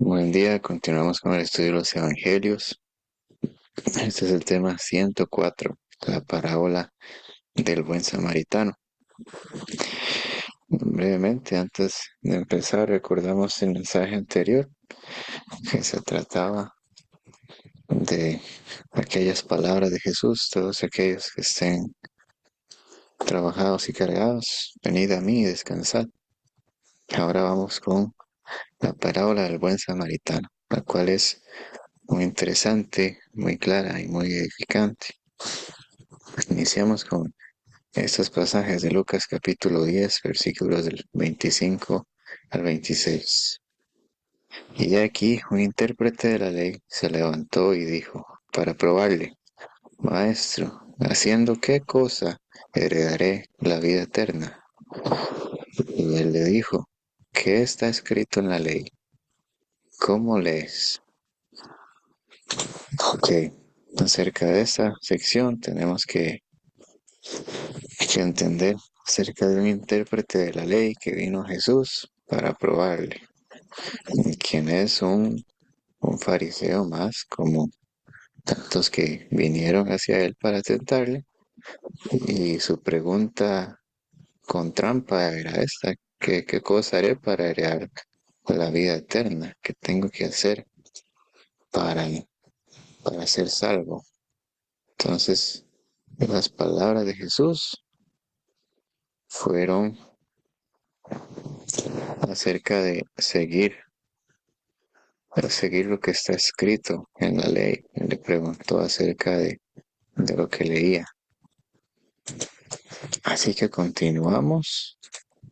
Buen día, continuamos con el estudio de los evangelios. Este es el tema 104, la parábola del buen samaritano. Brevemente, antes de empezar, recordamos el mensaje anterior que se trataba de aquellas palabras de Jesús: todos aquellos que estén trabajados y cargados, venid a mí y descansad. Ahora vamos con la parábola del buen samaritano, la cual es muy interesante, muy clara y muy edificante. Iniciamos con estos pasajes de Lucas capítulo 10, versículos del 25 al 26. Y de aquí un intérprete de la ley se levantó y dijo, para probarle: Maestro, ¿haciendo qué cosa heredaré la vida eterna? Y él le dijo, ¿qué está escrito en la ley? ¿Cómo lees? Ok, acerca de esta sección tenemos que entender acerca de un intérprete de la ley que vino a Jesús para probarle, quien es un fariseo más, como tantos que vinieron hacia él para tentarle, y su pregunta con trampa era esta: ¿qué cosa haré para heredar la vida eterna? ¿Qué tengo que hacer para, para ser salvo? Entonces, las palabras de Jesús fueron acerca de seguir lo que está escrito en la ley. Él le preguntó acerca de lo que leía. Así que continuamos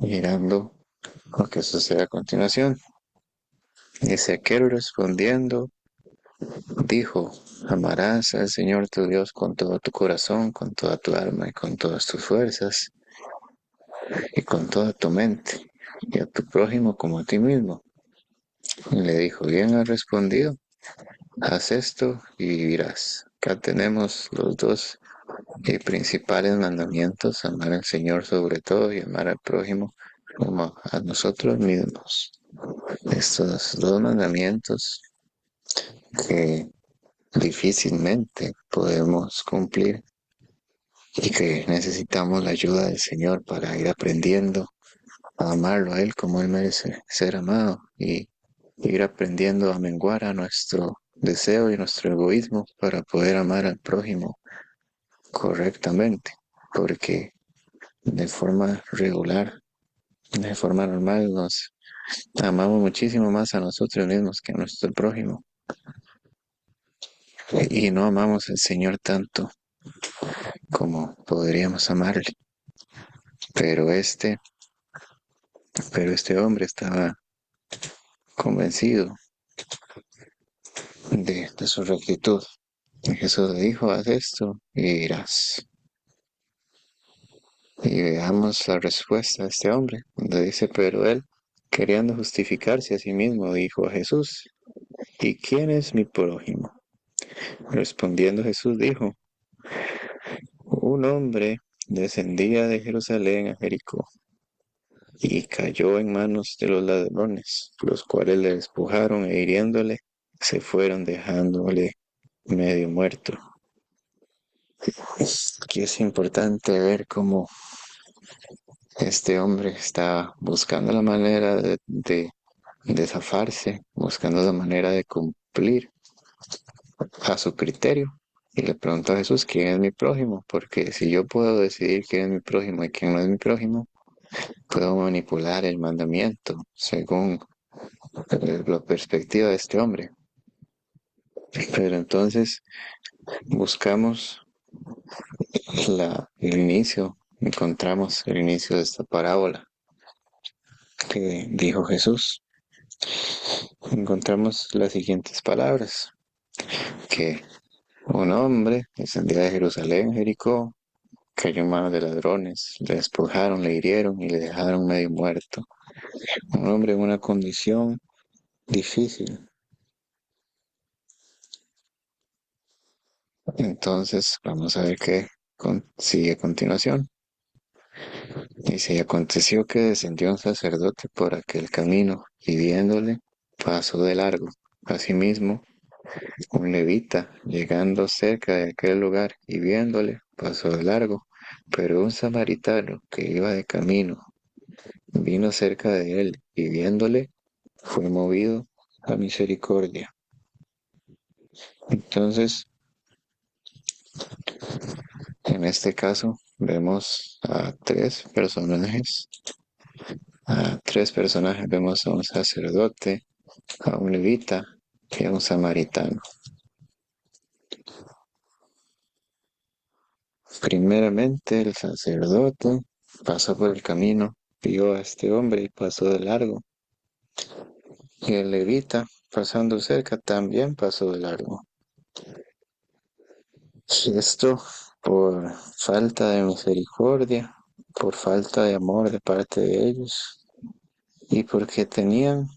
mirando lo que sucede a continuación. Dice: aquel respondiendo dijo, amarás al Señor tu Dios con todo tu corazón, con toda tu alma y con todas tus fuerzas y con toda tu mente, y a tu prójimo como a ti mismo. Y le dijo, bien has respondido, haz esto y vivirás. Acá tenemos los dos principales mandamientos: amar al Señor sobre todo y amar al prójimo como a nosotros mismos. Estos dos mandamientos que difícilmente podemos cumplir y que necesitamos la ayuda del Señor para ir aprendiendo a amarlo a Él como Él merece ser amado, y ir aprendiendo a menguar a nuestro deseo y nuestro egoísmo para poder amar al prójimo correctamente, porque de forma regular, de forma normal, nos amamos muchísimo más a nosotros mismos que a nuestro prójimo, y no amamos al Señor tanto como podríamos amarle. Pero este hombre estaba convencido de su rectitud. Y Jesús le dijo, haz esto y irás. Y veamos la respuesta de este hombre, donde dice, pero él, queriendo justificarse a sí mismo, dijo a Jesús, ¿y quién es mi prójimo? Respondiendo Jesús dijo, un hombre descendía de Jerusalén a Jericó y cayó en manos de los ladrones, los cuales le despojaron e hiriéndole, se fueron dejándole medio muerto. Aquí es importante ver cómo este hombre está buscando la manera de zafarse, buscando la manera de cumplir a su criterio. Y le preguntó a Jesús, ¿quién es mi prójimo? Porque si yo puedo decidir quién es mi prójimo y quién no es mi prójimo, puedo manipular el mandamiento según la perspectiva de este hombre. Pero entonces buscamos encontramos el inicio de esta parábola que dijo Jesús. Encontramos las siguientes palabras: que un hombre descendía de Jerusalén, Jericó, cayó en manos de ladrones, le despojaron, le hirieron y le dejaron medio muerto. Un hombre en una condición difícil. Entonces, vamos a ver qué sigue a continuación. Dice, y aconteció que descendió un sacerdote por aquel camino, pidiéndole pasó de largo. Asimismo, un levita, llegando cerca de aquel lugar y viéndole, pasó de largo. Pero un samaritano que iba de camino vino cerca de él y viéndole, fue movido a misericordia. Entonces, en este caso, vemos a tres personajes, vemos a un sacerdote, a un levita y a un samaritano. Primeramente, el sacerdote pasó por el camino, vio a este hombre y pasó de largo. Y el levita, pasando cerca, también pasó de largo. Y esto por falta de misericordia, por falta de amor de parte de ellos y porque tenían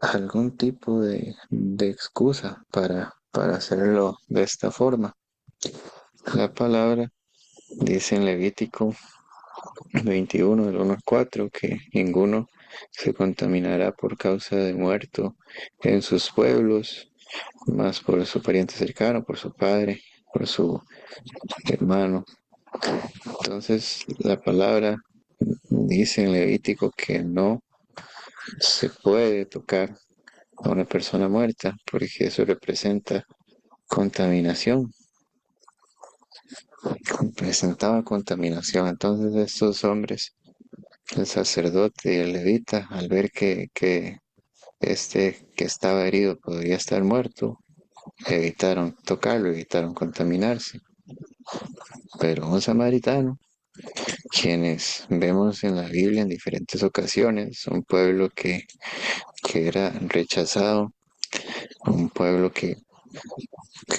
algún tipo de excusa para hacerlo de esta forma. La palabra dice en Levítico 21, del 1 al 4, que ninguno se contaminará por causa de muerto en sus pueblos, más por su pariente cercano, por su padre, por su hermano. Entonces, la palabra dice en Levítico que no se puede tocar a una persona muerta porque eso representa contaminación, representaba contaminación. Entonces, estos hombres, el sacerdote y el levita, al ver que este que estaba herido podría estar muerto, evitaron tocarlo, evitaron contaminarse. Pero un samaritano, quienes vemos en la Biblia en diferentes ocasiones, un pueblo que era rechazado, un pueblo que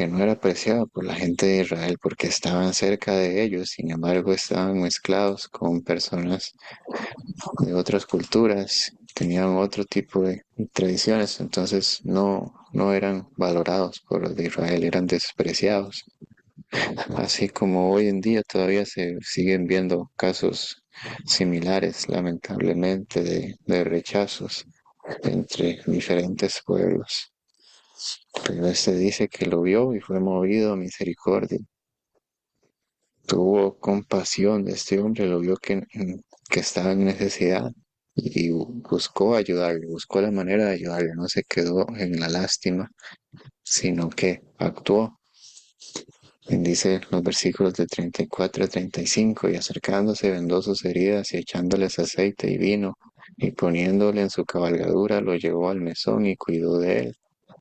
no era apreciado por la gente de Israel porque estaban cerca de ellos, sin embargo estaban mezclados con personas de otras culturas, tenían otro tipo de tradiciones, entonces no eran valorados por los de Israel, eran despreciados. Así como hoy en día todavía se siguen viendo casos similares, lamentablemente, de rechazos entre diferentes pueblos. Pero este dice que lo vio y fue movido a misericordia. Tuvo compasión de este hombre, lo vio que estaba en necesidad y buscó ayudarle, buscó la manera de ayudarle, no se quedó en la lástima, sino que actuó. Dice los versículos de 34 a 35, y acercándose vendó sus heridas y echándoles aceite y vino, y poniéndole en su cabalgadura, lo llevó al mesón y cuidó de él.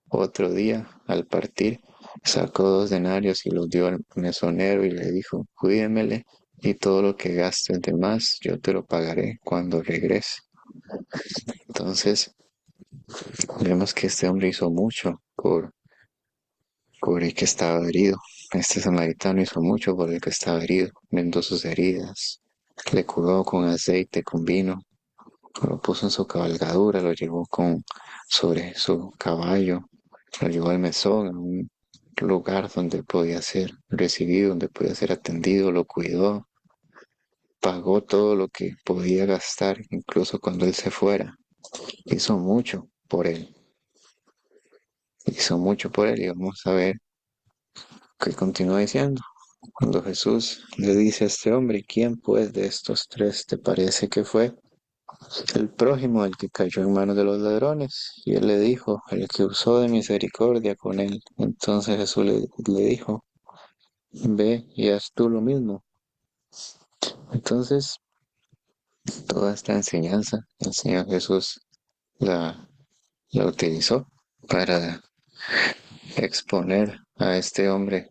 Otro día, al partir, sacó 2 denarios y los dio al mesonero y le dijo, cuídemele y todo lo que gastes de más yo te lo pagaré cuando regrese. Entonces, vemos que este hombre hizo mucho por el que estaba herido. Este samaritano hizo mucho por el que estaba herido, vendó sus heridas, le curó con aceite, con vino, lo puso en su cabalgadura, lo llevó sobre su caballo, lo llevó al mesón, a un lugar donde podía ser recibido, donde podía ser atendido, lo cuidó, pagó todo lo que podía gastar, incluso cuando él se fuera. Hizo mucho por él, hizo mucho por él y vamos a ver qué continúa diciendo. Cuando Jesús le dice a este hombre, ¿quién pues de estos tres te parece que fue el prójimo el que cayó en manos de los ladrones? Y él le dijo, el que usó de misericordia con él. Entonces Jesús le dijo, ve y haz tú lo mismo. Entonces, toda esta enseñanza, el Señor Jesús la, la utilizó para exponer a este hombre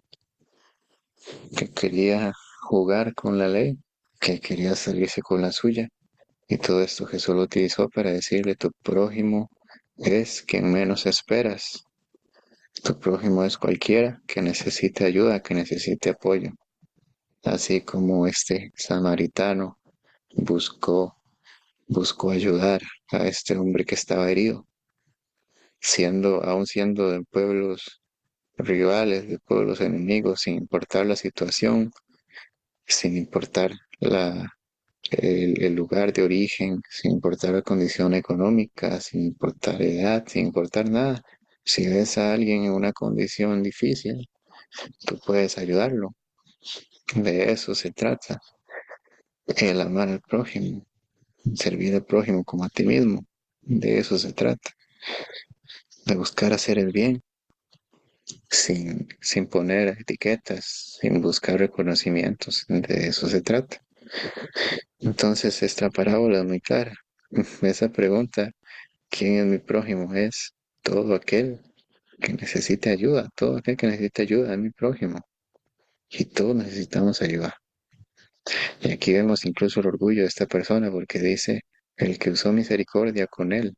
que quería jugar con la ley, que quería salirse con la suya. Y todo esto Jesús lo utilizó para decirle, tu prójimo es quien menos esperas. Tu prójimo es cualquiera que necesite ayuda, que necesite apoyo. Así como este samaritano buscó, buscó ayudar a este hombre que estaba herido, aún siendo de pueblos rivales, de pueblos enemigos, sin importar la situación, sin importar el lugar de origen, sin importar la condición económica, sin importar edad, sin importar nada. Si ves a alguien en una condición difícil, tú puedes ayudarlo. De eso se trata. El amar al prójimo, servir al prójimo como a ti mismo. De eso se trata. De buscar hacer el bien sin poner etiquetas, sin buscar reconocimientos. De eso se trata. Entonces, esta parábola es muy clara. Esa pregunta, ¿quién es mi prójimo? Es todo aquel que necesite ayuda. Todo aquel que necesite ayuda es mi prójimo. Y todos necesitamos ayuda. Y aquí vemos incluso el orgullo de esta persona porque dice, el que usó misericordia con él,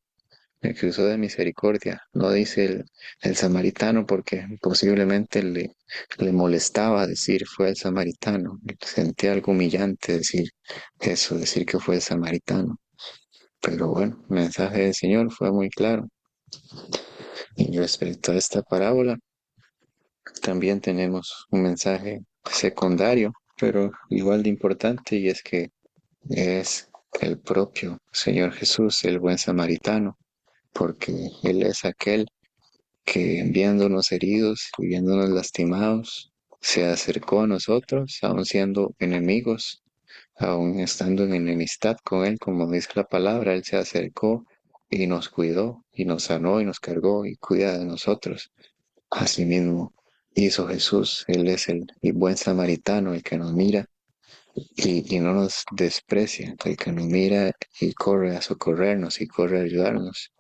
el que usó de misericordia, no dice el samaritano porque posiblemente le molestaba decir fue el samaritano, sentía algo humillante decir eso, decir que fue el samaritano. Pero bueno, el mensaje del Señor fue muy claro. Y respecto a esta parábola, también tenemos un mensaje secundario, pero igual de importante, y es que es el propio Señor Jesús, el buen samaritano, porque Él es aquel que viéndonos heridos y viéndonos lastimados, se acercó a nosotros, aun siendo enemigos, aun estando en enemistad con Él, como dice la palabra, Él se acercó y nos cuidó, y nos sanó, y nos cargó, y cuida de nosotros. Asimismo hizo Jesús, Él es el buen samaritano, el que nos mira y no nos desprecia, el que nos mira y corre a socorrernos y corre a ayudarnos.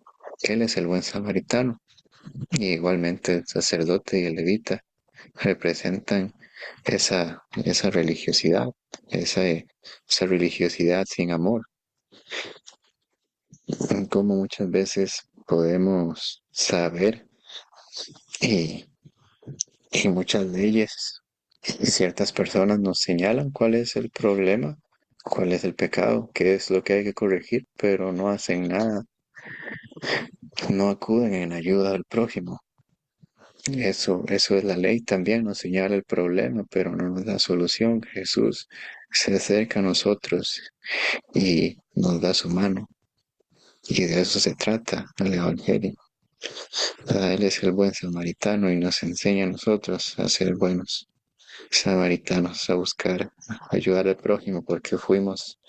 Él es el buen samaritano. Y igualmente el sacerdote y el levita representan esa religiosidad, esa religiosidad sin amor. Como muchas veces podemos saber y, y muchas leyes y ciertas personas nos señalan cuál es el problema, cuál es el pecado, qué es lo que hay que corregir, pero no hacen nada, no acuden en ayuda al prójimo. Eso es la ley también, nos señala el problema, pero no nos da solución. Jesús se acerca a nosotros y nos da su mano. Y de eso se trata el Evangelio. Él es el buen samaritano y nos enseña a nosotros a ser buenos samaritanos, a buscar ayudar al prójimo porque fuimos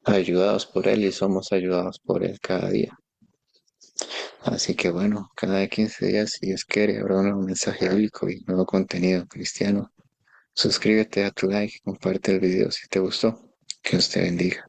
ayudados por Él y somos ayudados por Él cada día. Así que bueno, cada 15 días, si Dios quiere, habrá un nuevo mensaje bíblico y nuevo contenido cristiano. Suscríbete a tu like, comparte el video si te gustó. Que Dios te bendiga.